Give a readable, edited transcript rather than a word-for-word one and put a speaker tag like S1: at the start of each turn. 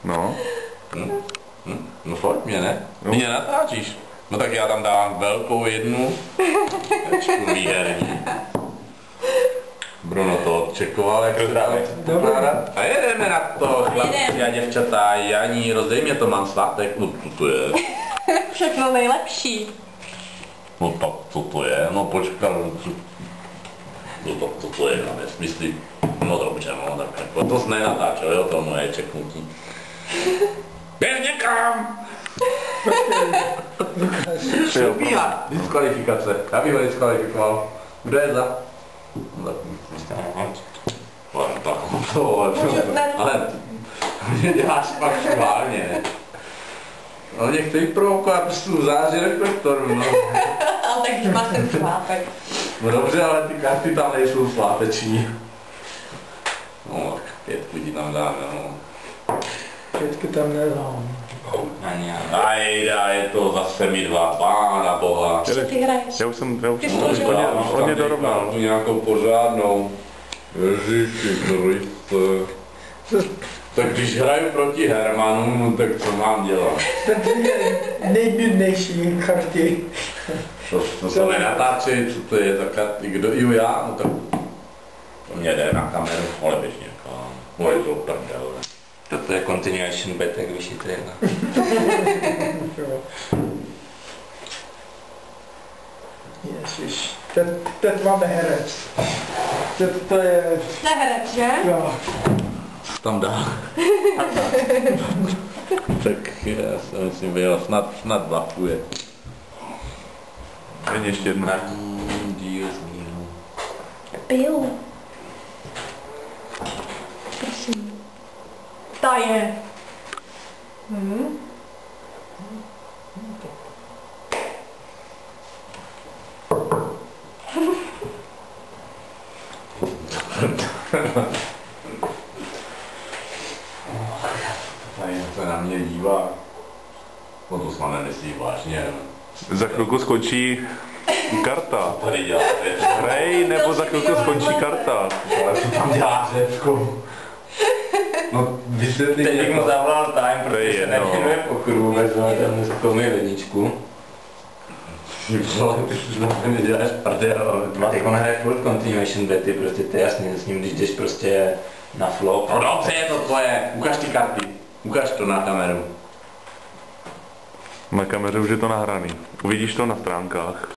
S1: No.
S2: No pojď mě, ne? Mě natáčíš. No tak já tam dávám velkou jednu. Tečku výherní. Bruno to odčekoval, jak se dá pokládat. A jedeme na to, chlapci a děvčata, Janí, rozdej mě to, mám svátek. No co to je?
S3: Všechno nejlepší.
S2: No tak co to je? No počkej. No tak co to je na nesmysly? No dobře, no tak jako to jsi nenatáčel, jo, to moje čeknutí. Běž někam! Probíhá diskvalifikace. Já bych ho diskvalifikoval. Kdo je za? Ale mě děláš pak šválně. No mě chtějí provokovat prostě září reflektoru, no.
S3: Ale tak už máš ten šlápek.
S2: No dobře, ale ty karty tam nejsou sváteční. No tak 5 lidí tam dáme, no.
S4: 5 tam nedám.
S2: Ajda, je to zase mi 2, pána boha.
S3: Co ty hraješ?
S1: Já už jsem
S2: On mě dorovnal. Nějakou pořádnou. Ježiši Kriste. Tak když hraju proti Hermanu, tak co mám dělat?
S4: Nejnudnější karty.
S2: To se nenatáčí, co to je za karty, kdo jo já, no tak to mě jde na kameru, ale běž někam. Moje to prdel.
S5: Toto je continuation betek vyšší jedna.
S4: Ježiš, teď máme herec. To je...
S3: Neherec, že?
S4: Jo.
S2: Tam dá. Tak já si myslím, že jo, snad bafuje.
S1: Není ještě jedno.
S2: Díl z mýho.
S3: Pil. Prosím. Ta je.
S2: Tady se na mě dívá. No to snad nemyslí vážně.
S1: Za chvilku skončí karta.
S2: Tady dělá řečku.
S1: Hrej, nebo za chvilku skončí karta.
S2: Ale co tam dělá řečku? No vysvětli
S5: Teď bych
S2: mě
S5: mu
S2: to.
S5: zavolal time,
S1: To je
S5: protože se
S1: jedno.
S5: nevěnuje pokru, vezme tam dneska mi ledničku.
S2: Ale ty si na mě děláš prdel.
S5: A teď on hraje furt continuation bety, prostě to je jasný s ním, když jdeš prostě na flop.
S2: No dobře, je to tvoje. Ukaž ty karty. Ukaž to na kameru.
S1: Na kameře už je to nahraný. Uvidíš to na stránkách.